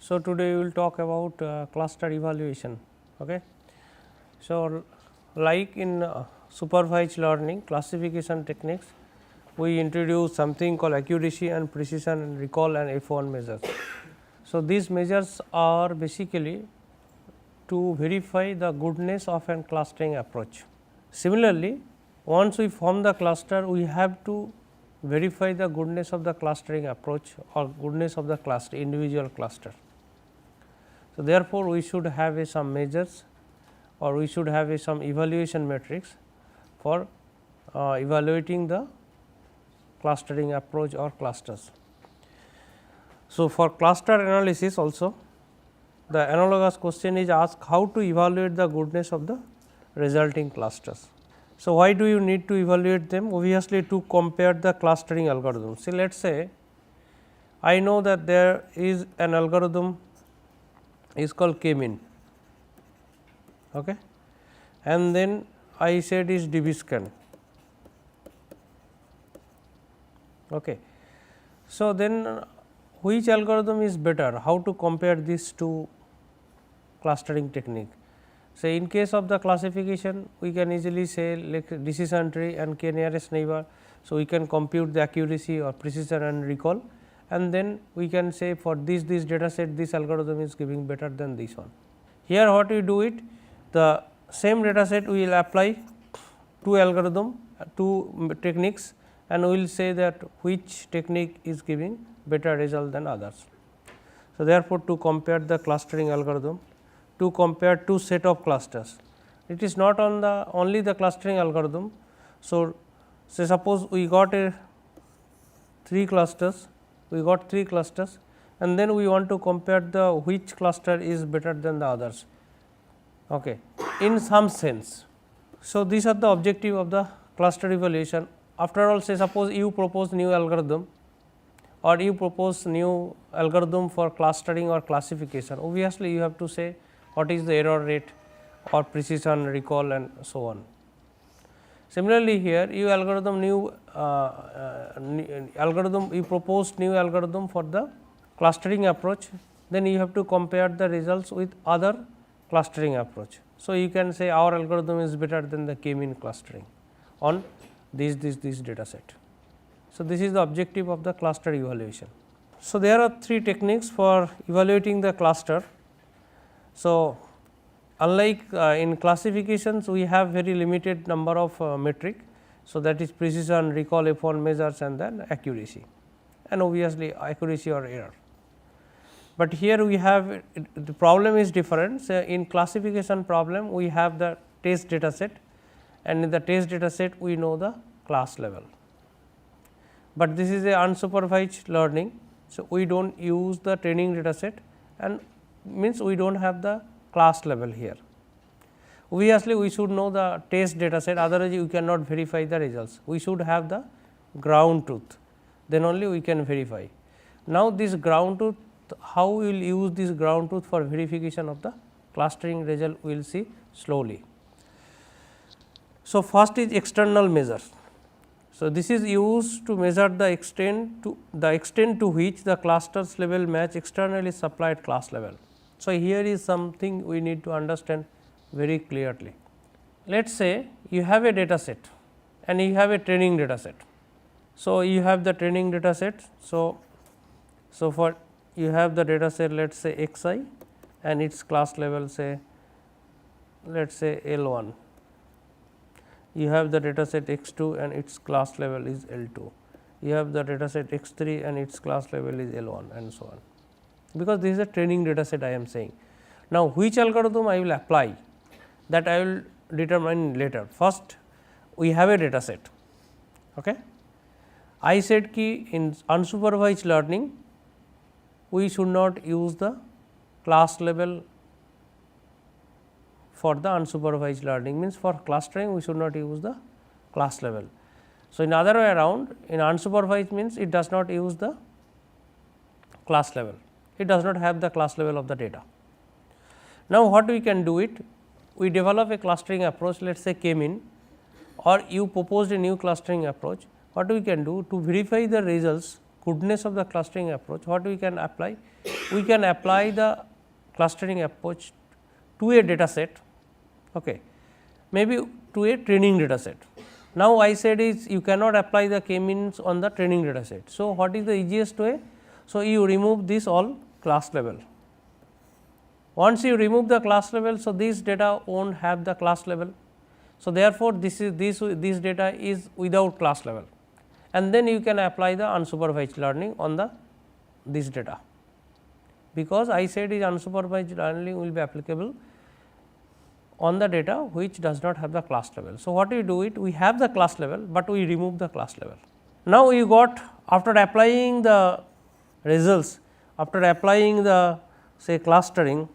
So, today we will talk about cluster evaluation. Okay. So, like in supervised learning classification techniques, we introduce something called accuracy and precision and recall and F1 measures. So, these measures are basically to verify the goodness of an clustering approach. Similarly, once we form the cluster, we have to verify the goodness of the clustering approach or goodness of the cluster individual cluster. So, therefore, we should have some measures or we should have some evaluation metrics for evaluating the clustering approach or clusters. So, for cluster analysis also the analogous question is asked how to evaluate the goodness of the resulting clusters. So, why do you need to evaluate them? Obviously, to compare the clustering algorithm. See, let us say I know that there is an algorithm is called k-mean, okay, and then I said is DB-scan. Okay. So, then which algorithm is better? How to compare these two clustering technique? So, in case of the classification, we can easily say like decision tree and k nearest neighbor. So, we can compute the accuracy or precision and recall, and then we can say for this data set this algorithm is giving better than this one. Here what we do it, the same data set we will apply two algorithm, two techniques, and we will say that which technique is giving better result than others. So, therefore, to compare the clustering algorithm, to compare two set of clusters, it is not on the only the clustering algorithm. So, say suppose we got three clusters, and then we want to compare the which cluster is better than the others, okay, in some sense. So, these are the objective of the cluster evaluation. After all, say suppose you propose new algorithm or you propose new algorithm for clustering or classification, obviously, you have to say what is the error rate or precision, recall and so on. Similarly, here you algorithm new algorithm you proposed new algorithm for the clustering approach, then you have to compare the results with other clustering approach. So, you can say our algorithm is better than the k-mean clustering on this data set. So, this is the objective of the cluster evaluation. So, there are three techniques for evaluating the cluster. So, unlike in classifications, we have very limited number of metric. So, that is precision, recall, F1 measures and then accuracy, and obviously, accuracy or error. But here we have the problem is different. So, in classification problem, we have the test data set, and in the test data set we know the class level. But this is a unsupervised learning. So, we do not use the training data set and means we do not have the class level here. Obviously, we should know the test data set, otherwise you cannot verify the results. We should have the ground truth, then only we can verify. Now, this ground truth, how we will use this ground truth for verification of the clustering result, we will see slowly. So, first is external measures. So, this is used to measure the extent to which the clusters level match externally supplied class level. So, here is something we need to understand very clearly. Let us say you have a data set and you have a training data set. So, you have the training data set. So, for you have the data set, let us say x I and its class level say let us say L 1. You have the data set x 2 and its class level is L 2. You have the data set x 3 and its class level is L 1 and so on, because this is a training data set I am saying. Now, which algorithm I will apply, that I will determine later. First, we have a data set. Okay. I said ki in unsupervised learning, we should not use the class level for the unsupervised learning, means for clustering we should not use the class level. So, in other way around, in unsupervised means it does not use the class level, it does not have the class level of the data. Now, what we can do it? We develop a clustering approach, let us say k-mean, or you proposed a new clustering approach. What we can do to verify the results, goodness of the clustering approach, what we can apply? we can apply the clustering approach to a data set, okay, maybe to a training data set. Now, I said is you cannot apply the k-means on the training data set. So, what is the easiest way? So, you remove this all class level. Once you remove the class level, so this data will not have the class level. So, therefore, this data is without class level, and then you can apply the unsupervised learning on the this data, because I said is unsupervised learning will be applicable on the data which does not have the class level. So, what we do it? We have the class level, but we remove the class level. Now, you got after applying the results, after applying the say clustering,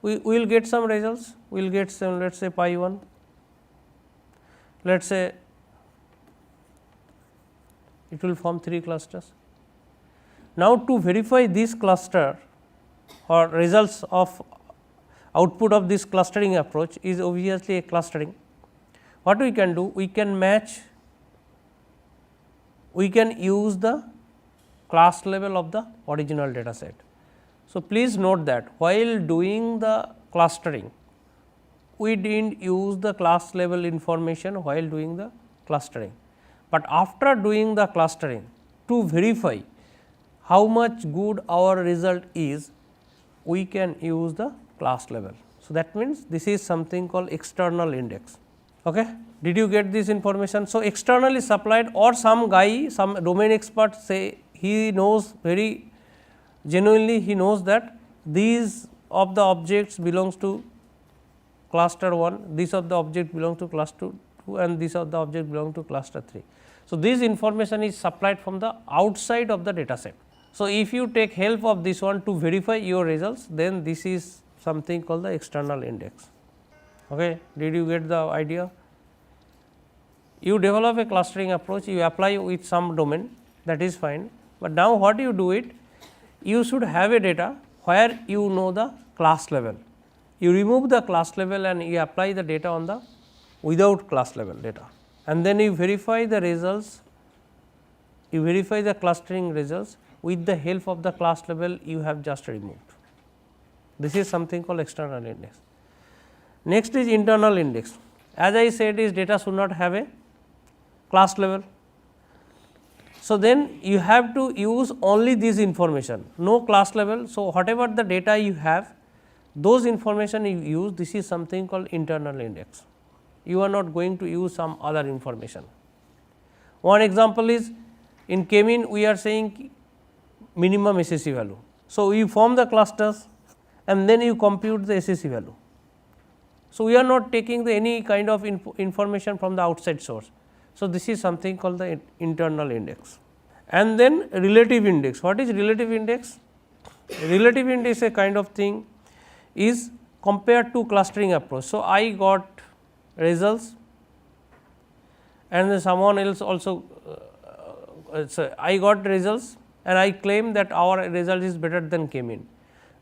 we will get some results, we will get some, let us say pi 1, let us say it will form 3 clusters. Now, to verify this cluster or results of output of this clustering approach is obviously a clustering. What we can do? We can match, we can use the class level of the original data set. So, please note that while doing the clustering, we did not use the class level information while doing the clustering, but after doing the clustering, to verify how much good our result is, we can use the class level. So, that means this is something called external index. Okay. Did you get this information? So, externally supplied, or some guy, some domain expert say he knows very genuinely, he knows that these of the objects belongs to cluster 1, these of the object belong to cluster 2 and these of the object belong to cluster 3. So, this information is supplied from the outside of the data set. So, if you take help of this one to verify your results, then this is something called the external index. Okay. Did you get the idea? You develop a clustering approach, you apply with some domain, that is fine, but now what you do it? You should have a data where you know the class level. You remove the class level and you apply the data on the without class level data, and then you verify the results, you verify the clustering results with the help of the class level you have just removed. This is something called external index. Next is internal index. As I said, is data should not have a class level. So, then you have to use only this information, no class level. So, whatever the data you have, those information you use, this is something called internal index. You are not going to use some other information. One example is in k-mean we are saying minimum SSE value. So, you form the clusters and then you compute the SSE value. So, we are not taking any kind of information from the outside source. So, this is something called the internal index. And then relative index. What is relative index? Relative index is a kind of thing is compared to clustering approach. So, I got results and then someone else also I got results and I claim that our result is better than k-mean.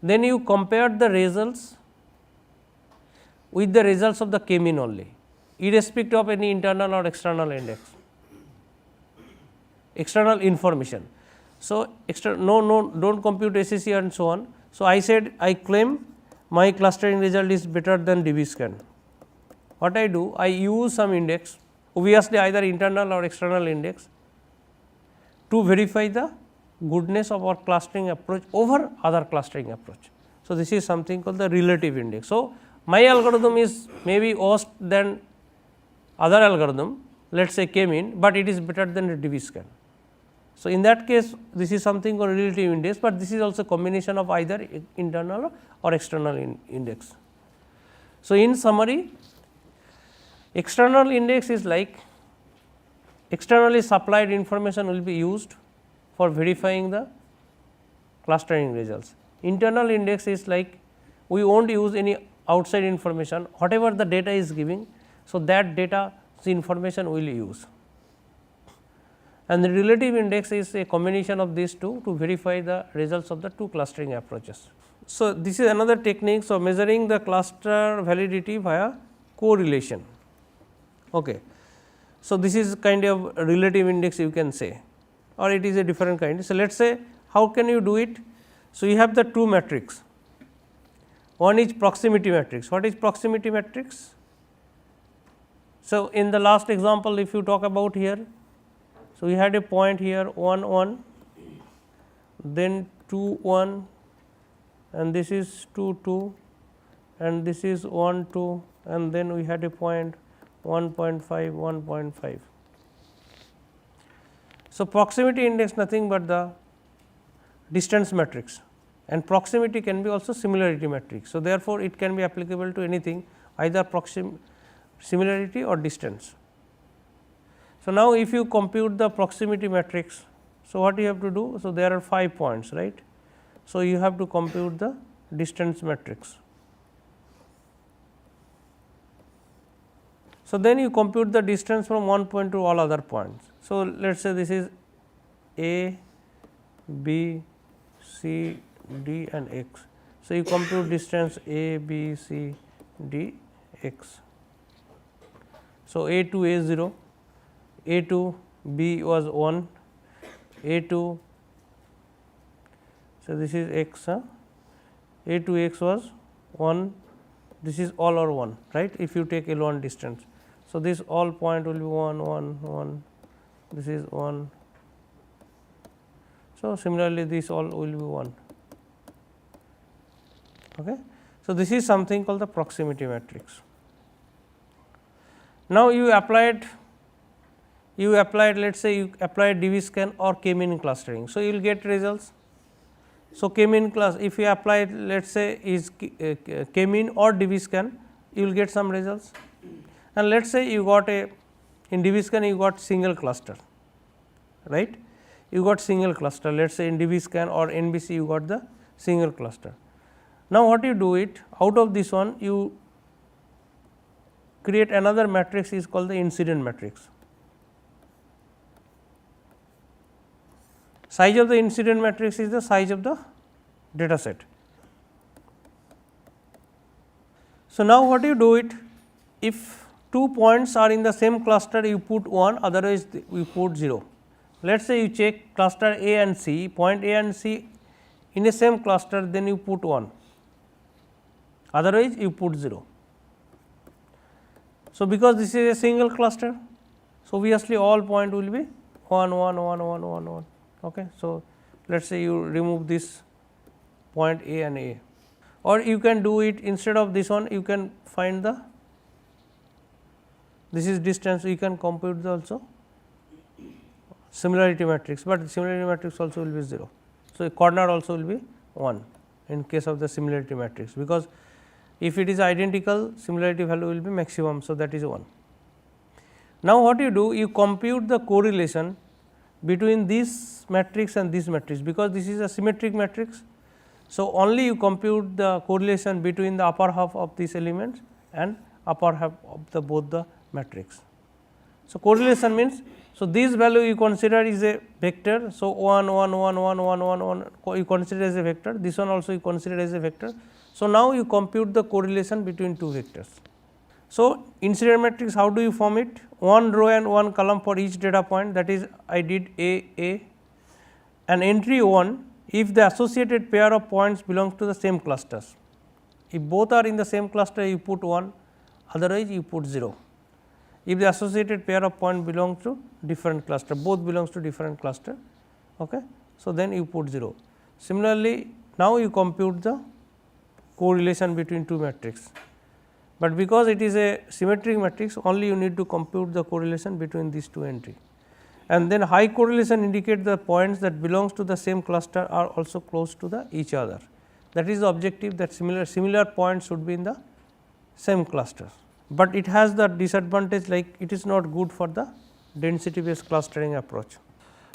Then you compare the results with the results of the k-mean only, irrespective of any internal or external index, external information. So, do not compute SSE and so on. So, I said I claim my clustering result is better than DB-scan. What I do? I use some index, obviously either internal or external index, to verify the goodness of our clustering approach over other clustering approach. So, this is something called the relative index. So, my algorithm is maybe worse than other algorithm, let us say k-mean, but it is better than a DB-scan. So, in that case this is something called relative index, but this is also combination of either internal or external index. So, in summary, external index is like externally supplied information will be used for verifying the clustering results. Internal index is like we will not use any outside information, whatever the data is giving. So, that data the information we will use, and the relative index is a combination of these two to verify the results of the two clustering approaches. So, this is another technique. So, measuring the cluster validity via correlation. Okay. So, this is kind of relative index you can say. or it is a different kind. So, let us say how can you do it? So, you have the two matrix, one is proximity matrix. What is proximity matrix? So, in the last example if you talk about here, so we had a point here 1 1, then 2 1, and this is 2 2, and this is 1 2, and then we had a point 1.5 1.5. So, proximity index nothing but the distance matrix, and proximity can be also similarity matrix. So, therefore, it can be applicable to anything either similarity or distance. So, now if you compute the proximity matrix, so what you have to do? So, there are 5 points, right. So, you have to compute the distance matrix. So, then you compute the distance from one point to all other points. So, let us say this is A, B, C, D and x. So, you compute distance A, B, C, D, x. So, A to A 0, A to B was 1, A to, so this is x, A to x was 1, this is all or 1, right, if you take L1 distance. So, this all point will be 1 1 1, this is 1. So, similarly, this all will be 1. Okay. So, this is something called the proximity matrix. Now, you applied let us say you applied DB scan or k-mean clustering. So, you will get results. So, k-mean class if you apply let us say is k-mean or DB scan, you will get some results, and let us say you got a in DB scan you got single cluster, right, you got single cluster, let us say in DB scan or NBC you got the single cluster. Now, what you do it out of this one you create another matrix is called the incident matrix. Size of the incident matrix is the size of the data set. So, now what you do it, if 2 points are in the same cluster you put 1, otherwise you put 0. Let us say you check cluster A and C, point A and C in the same cluster, then you put 1, otherwise you put 0. So, because this is a single cluster, so obviously all point will be 1 1 1 1 1 1. Okay. So, let us say you remove this point A and A, or you can do it instead of this one you can find the this is distance, you can compute the also similarity matrix, but similarity matrix also will be 0. So, a corner also will be 1 in case of the similarity matrix, because if it is identical similarity value will be maximum. So, that is 1. Now, what you do, you compute the correlation between this matrix and this matrix, because this is a symmetric matrix. So, only you compute the correlation between the upper half of these elements and upper half of the both the matrix. So, correlation means, so this value you consider is a vector. So, 1 1 1 1 1 1 1 you consider as a vector, this one also you consider as a vector. So, now you compute the correlation between two vectors. So, incident matrix how do you form it? One row and one column for each data point, that is I did A, and entry 1 if the associated pair of points belongs to the same clusters. If both are in the same cluster you put 1, otherwise you put 0. If the associated pair of points belongs to different cluster, both belongs to different cluster, okay. So, then you put 0. Similarly, now you compute the correlation between two matrix, but because it is a symmetric matrix only you need to compute the correlation between these two entry, and then high correlation indicate the points that belongs to the same cluster are also close to the each other. That is the objective, that similar points should be in the same cluster, but it has the disadvantage like it is not good for the density based clustering approach.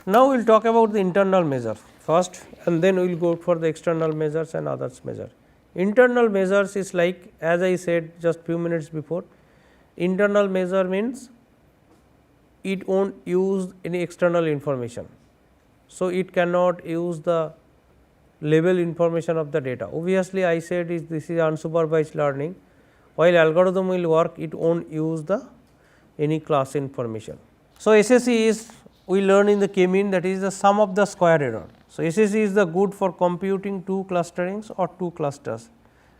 Now, we will talk about the internal measure first, and then we will go for the external measures and others measure. Internal measures is like, as I said just few minutes before, internal measure means it won't use any external information. So, it cannot use the label information of the data. Obviously, I said this is unsupervised learning, while algorithm will work it won't use the any class information. So, SSE is we learn in the k-mean, that is the sum of the square error. So, SSE is the good for computing two clusterings or two clusters,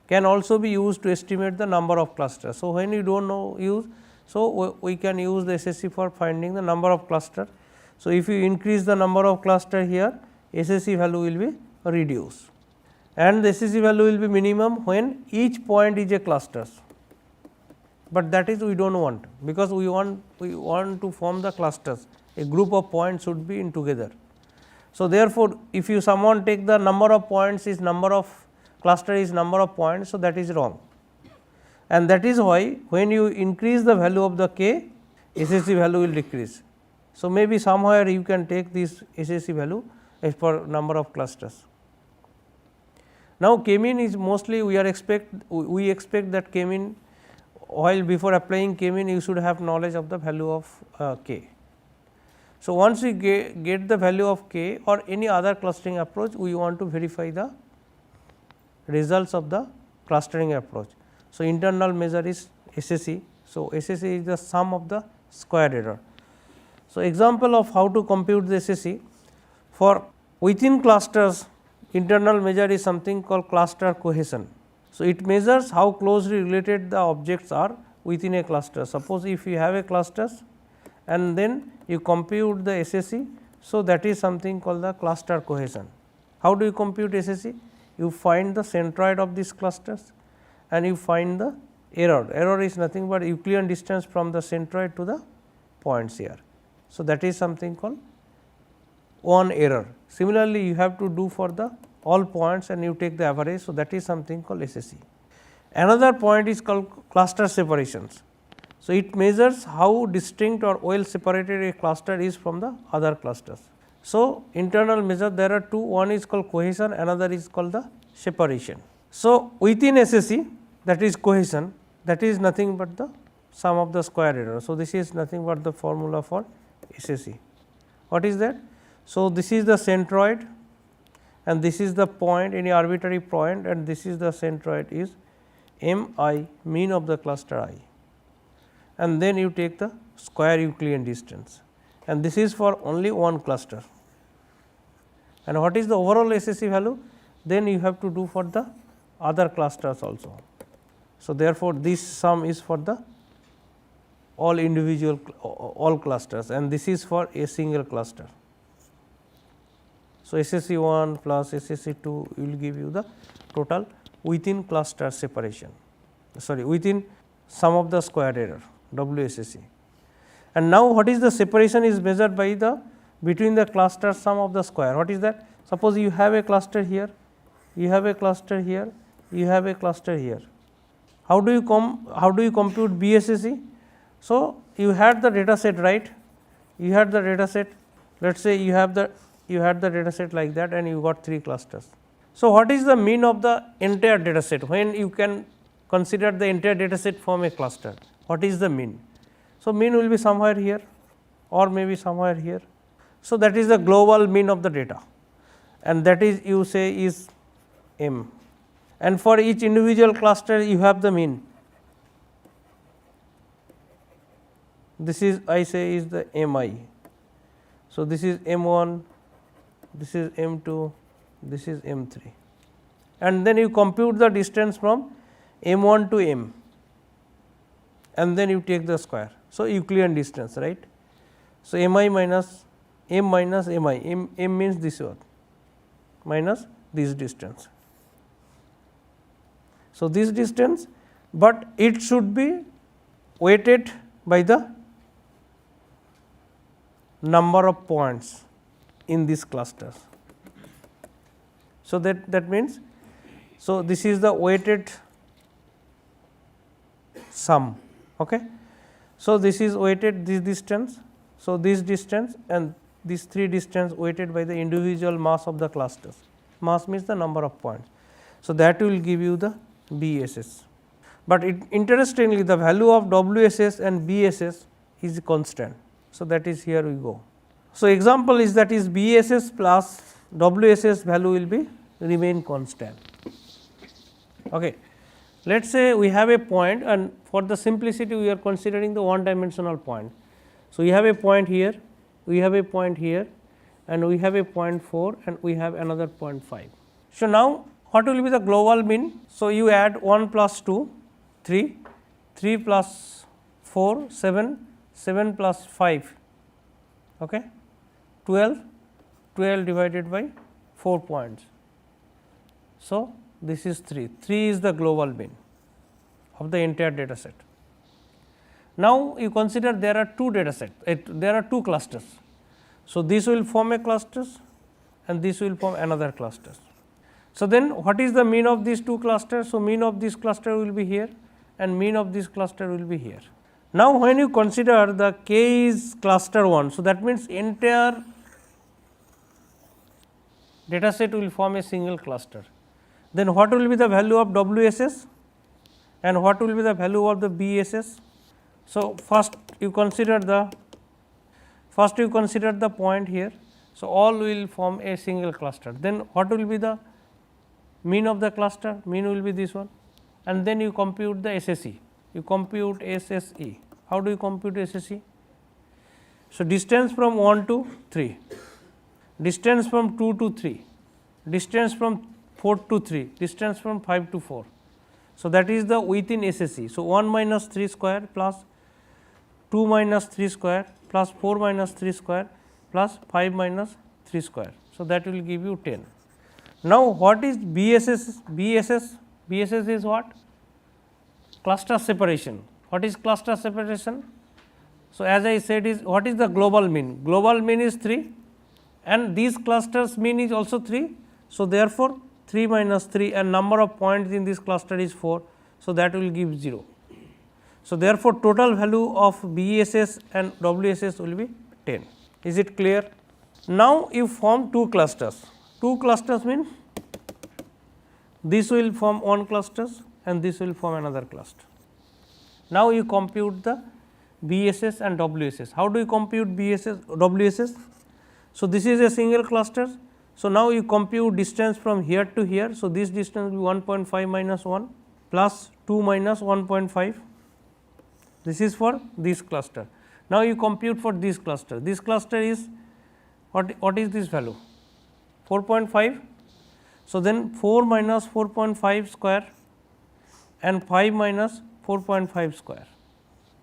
can also be used to estimate the number of clusters. So, when you do not know use, so we can use the SSE for finding the number of cluster. So, if you increase the number of cluster here, SSE value will be reduced, and the SSE value will be minimum when each point is a cluster, but that is we do not want, because we want to form the clusters, a group of points should be in together. So, therefore, if you someone take the number of points is number of cluster is number of points, so that is wrong, and that is why when you increase the value of the k, SSE value will decrease. So, maybe somewhere you can take this SSE value as per number of clusters. Now, k mean is mostly we expect that k mean, while before applying k mean you should have knowledge of the value of k. So, once we get the value of k or any other clustering approach, we want to verify the results of the clustering approach. So, internal measure is SSE. So, SSE is the sum of the square error. So, example of how to compute the SSE for within clusters, internal measure is something called cluster cohesion. So, it measures how closely related the objects are within a cluster. Suppose if you have a clusters and then you compute the SSE. So, that is something called the cluster cohesion. How do you compute SSE? You find the centroid of these clusters and you find the error. Error is nothing but Euclidean distance from the centroid to the points here. So, that is something called one error. Similarly, you have to do for the all points and you take the average. So, that is something called SSE. Another point is called cluster separations. So, it measures how distinct or well separated a cluster is from the other clusters. So, internal measure there are two, one is called cohesion, another is called the separation. So, within SSE, that is cohesion, that is nothing but the sum of the square error. So, this is nothing but the formula for SSE. What is that? So, this is the centroid and this is the point, any arbitrary point, and this is the centroid is m I, mean of the cluster I, and then you take the square Euclidean distance, and this is for only one cluster. And what is the overall SSE value? Then you have to do for the other clusters also. So, therefore, this sum is for the all individual all clusters, and this is for a single cluster. So, SSE 1 plus SSE 2 will give you the total within cluster separation, within sum of the square error WSSE. And now, what is the separation is measured by the between the cluster sum of the square. What is that? Suppose you have a cluster here, you have a cluster here, you have a cluster here. How do you compute BSSE? So, you had the data set, right? You had the data set, let us say you had the data set like that and you got 3 clusters. So, what is the mean of the entire data set when you can consider the entire data set from a cluster? What is the mean? So, mean will be somewhere here or maybe somewhere here. So, that is the global mean of the data, and that is you say is m, and for each individual cluster you have the mean. This is I say is the mi. So, this is m1, this is m2, this is m3, and then you compute the distance from m1 to m, and then you take the square. So, Euclidean distance, right. So, mi minus m minus mi, m means this one minus this distance. So, this distance, but it should be weighted by the number of points in these clusters. So, that means, so this is the weighted sum. Okay. So, this is weighted this distance. So, this distance and these 3 distance weighted by the individual mass of the clusters. Mass means the number of points. So, that will give you the BSS, but interestingly the value of WSS and BSS is constant. So, that is here we go. So, example is that is BSS plus WSS value will be remain constant. Okay. Let us say we have a point, and for the simplicity we are considering the one dimensional point. So, we have a point here we have a point here and we have a 0.4 and we have another 0.5. So, now what will be the global mean? So, you add 1 plus 2 3, 3 plus 4 7, 7 plus 5 okay, 12, 12 divided by 4 points. So, this is 3, 3 is the global mean of the entire data set. Now, you consider there are two data sets, there are two clusters. So, this will form a clusters and this will form another clusters. So, then what is the mean of these two clusters? So, mean of this cluster will be here and mean of this cluster will be here. Now, when you consider the k is cluster 1, so that means entire data set will form a single cluster. Then what will be the value of WSS and what will be the value of the BSS? So, first you consider the point here. So, all will form a single cluster. Then what will be the mean of the cluster? Mean will be this one, and then you compute the SSE. You compute SSE. How do you compute SSE? So, distance from 1 to 3, distance from 2 to 3, distance from 4 to 3, distance from 5 to 4. So, that is the within SSE. So, 1 minus 3 square plus 2 minus 3 square plus 4 minus 3 square plus 5 minus 3 square. So, that will give you 10. Now, what is BSS? BSS is what? Cluster separation. What is cluster separation? So, as I said is what is the global mean? Global mean is 3 and these clusters mean is also 3. So, therefore, 3 minus 3 and number of points in this cluster is 4. So, that will give 0. So, therefore, total value of BSS and WSS will be 10. Is it clear? Now, you form two clusters. Two clusters mean this will form one cluster and this will form another cluster. Now, you compute the BSS and WSS. How do you compute BSS, WSS? So, this is a single cluster. So, now you compute distance from here to here. So, this distance will be 1.5 minus 1 plus 2 minus 1.5. This is for this cluster. Now, you compute for this cluster. This cluster is what is this value? 4.5. So, then 4 minus 4.5 square and 5 minus 4.5 square.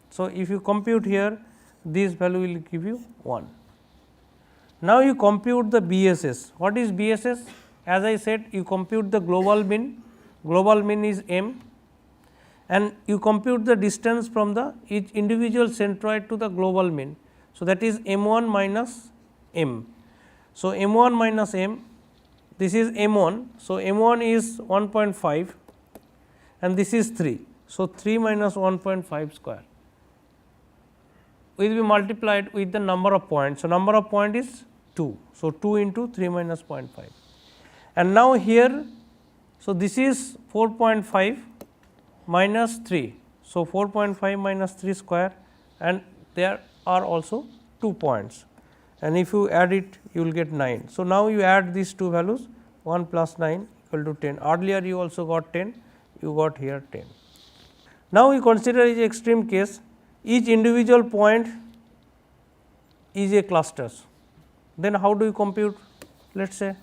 So, if you compute here, this value will give you 1. Now, you compute the BSS. What is BSS? As I said, you compute the global mean is m, and you compute the distance from the each individual centroid to the global mean. So, that is m 1 minus m. So, m 1 minus m, this is m 1. So, m 1 is 1.5 and this is 3. So, 3 minus 1.5 square will be multiplied with the number of points. So, number of point is 2. So, 2 into 3 minus 0.5 and now here. So, this is 4.5 minus 3. So, 4.5 minus 3 square and there are also 2 points and if you add it you will get 9. So, now you add these two values 1 plus 9 equal to 10. Earlier you also got 10, you got here 10. Now, we consider each extreme case, each individual point is a clusters. Then how do you compute? Let us say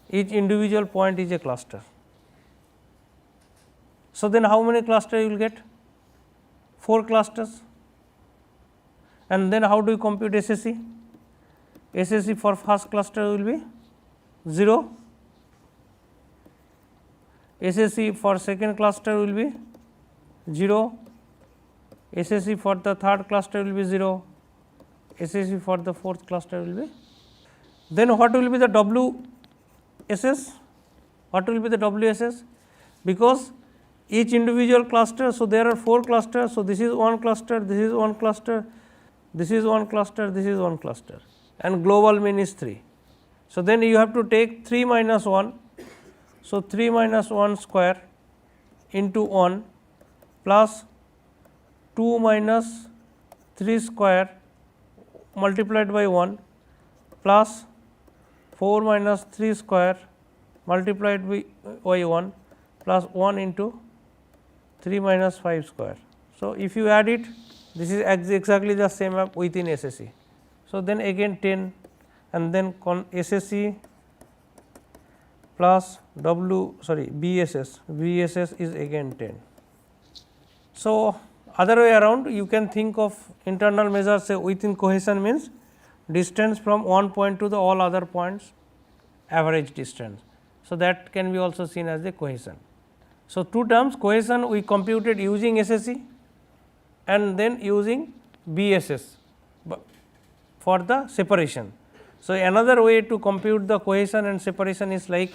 each individual point is a cluster. So, then how many clusters you will get? 4 clusters. And then how do you compute SSE? SSE for first cluster will be 0, SSE for second cluster will be 0, SSE for the third cluster will be 0, SSE for the fourth cluster will be. Then what will be the WSS? What will be the WSS? Because each individual cluster, so there are 4 clusters. So, this is one cluster, this is one cluster, this is one cluster, this is one cluster and global mean is 3. So, then you have to take 3 minus 1. So, 3 minus 1 square into 1 plus 2 minus 3 square multiplied by 1 plus 4 minus 3 square multiplied by 1 plus 1 into 3 minus 5 square. So, if you add it, this is exactly the same within SSE. So, then again 10 and then SSE plus BSS is again 10. So, other way around you can think of internal measure say within cohesion means distance from one point to the all other points, average distance. So, that can be also seen as the cohesion. So, two terms cohesion we computed using SSE and then using BSS for the separation. So, another way to compute the cohesion and separation is like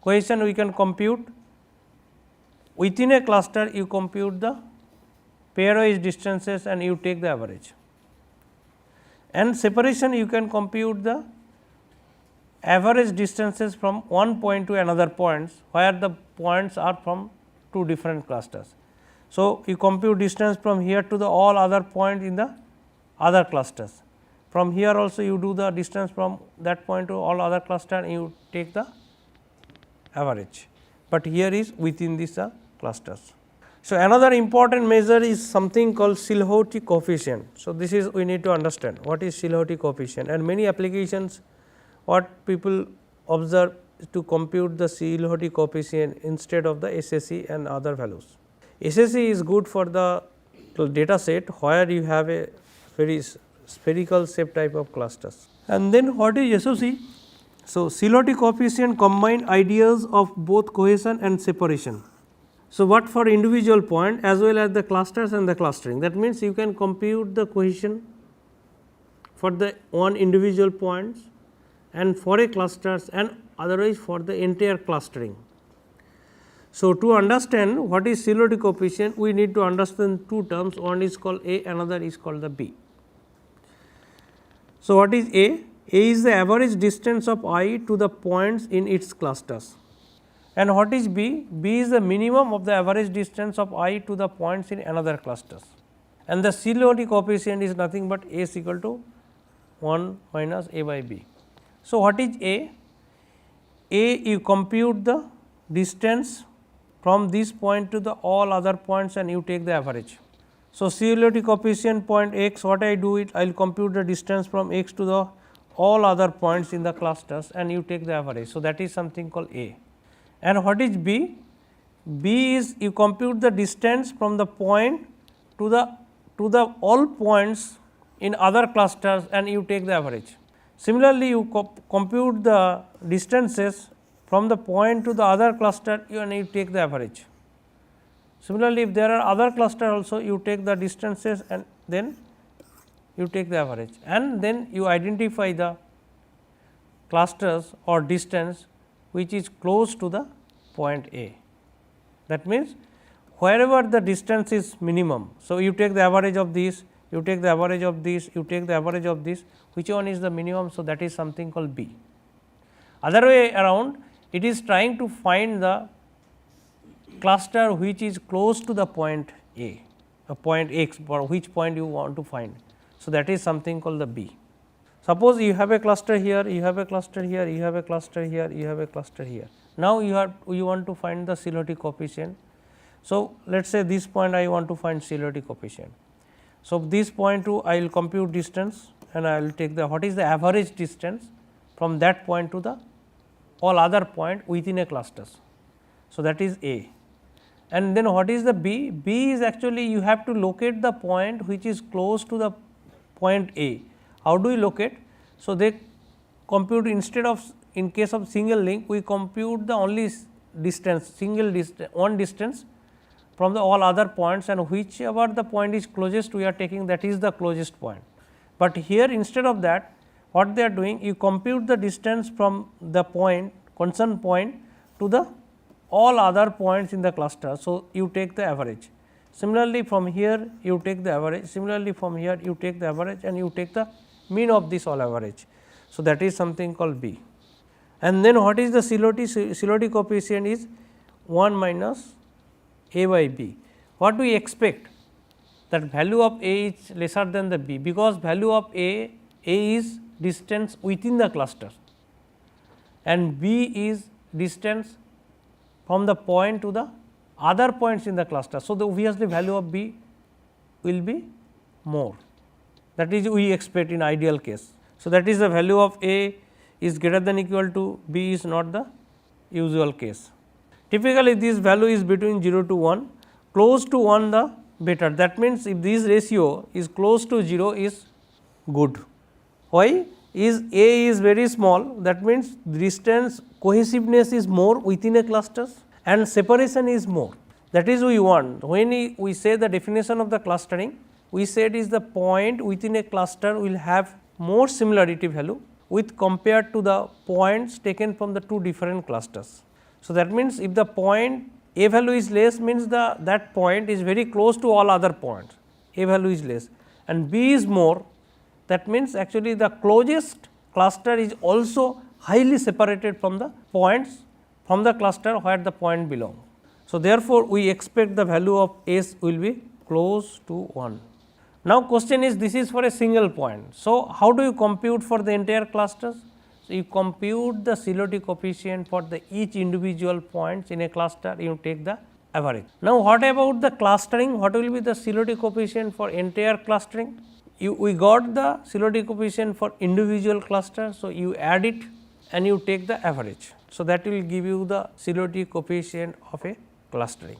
cohesion we can compute within a cluster, you compute the pairwise distances and you take the average, and separation you can compute the average distances from one point to another points, where the points are from two different clusters. So, you compute distance from here to the all other points in the other clusters. From here also you do the distance from that point to all other cluster and you take the average, but here is within these clusters. So, another important measure is something called Silhouette coefficient. So, this is we need to understand what is Silhouette coefficient, and many applications what people observe to compute the Silhouette coefficient instead of the SSE and other values. SSE is good for the data set where you have a very spherical shape type of clusters. And then what is SOC? So, Silhouette coefficient combine ideas of both cohesion and separation. So, what for individual point as well as the clusters and the clustering, that means you can compute the cohesion for the one individual points and for a clusters and otherwise for the entire clustering. So, to understand what is Silhouette coefficient, we need to understand two terms, one is called A, another is called the B. So, what is A? A is the average distance of I to the points in its clusters, and what is B? B is the minimum of the average distance of I to the points in another clusters, and the Silhouette coefficient is nothing but A is equal to 1 minus A by B. So, what is A? A you compute the distance from this point to the all other points and you take the average. So, Silhouette coefficient point x, what I do it, I will compute the distance from x to the all other points in the clusters and you take the average. So, that is something called A. And what is B? B is you compute the distance from the point to the all points in other clusters and you take the average. Similarly, you compute the distances from the point to the other cluster and you take the average. Similarly, if there are other cluster also you take the distances and then you take the average, and then you identify the clusters or distance which is close to the point A. That means, wherever the distance is minimum. So, you take the average of this, you take the average of this, you take the average of this, which one is the minimum. So, that is something called B. Other way around, it is trying to find the cluster which is close to the point A, a point x, or which point you want to find. So, that is something called the B. Suppose you have a cluster here, you have a cluster here, you have a cluster here, you have a cluster here. Now, you want to find the Silhouette coefficient. So, let us say this point I want to find Silhouette coefficient. So, this point to I will compute distance and I will take the what is the average distance from that point to the all other point within a clusters. So, that is A. And then what is the B? B is actually you have to locate the point which is close to the point A. How do we locate? So, they compute instead of in case of single link we compute the only distance single distance one distance from the all other points, and whichever the point is closest we are taking that is the closest point. But here instead of that what they are doing, you compute the distance from the point concerned point to the all other points in the cluster. So, you take the average. Similarly, from here you take the average, similarly from here you take the average and you take the mean of this all average. So, that is something called B. And then what is the Silhouette coefficient is 1 minus A by B. What do we expect? That value of A is lesser than the B, because value of A is distance within the cluster and B is distance from the point to the other points in the cluster. So, the obviously value of B will be more. that is we expect in ideal case. So, that is the value of A is greater than equal to B is not the usual case. Typically, this value is between 0 to 1, close to 1 the better. That means, if this ratio is close to 0 is good. Why? Is A is very small, that means, distance cohesiveness is more within a cluster and separation is more. That is we want. When we say the definition of the clustering, we said is the point within a cluster will have more similarity value with compared to the points taken from the two different clusters. So, that means, if the point A value is less means that point is very close to all other points, A value is less, and B is more, that means actually the closest cluster is also highly separated from the points from the cluster where the point belong. So, therefore, we expect the value of S will be close to 1. Now, question is this is for a single point. So, how do you compute for the entire clusters? So, you compute the CLOT coefficient for the each individual points in a cluster, you take the average. Now, what about the clustering? What will be the CLOT coefficient for entire clustering? We got the CLOT coefficient for individual cluster. So, you add it and you take the average. So, that will give you the CLOT coefficient of a clustering.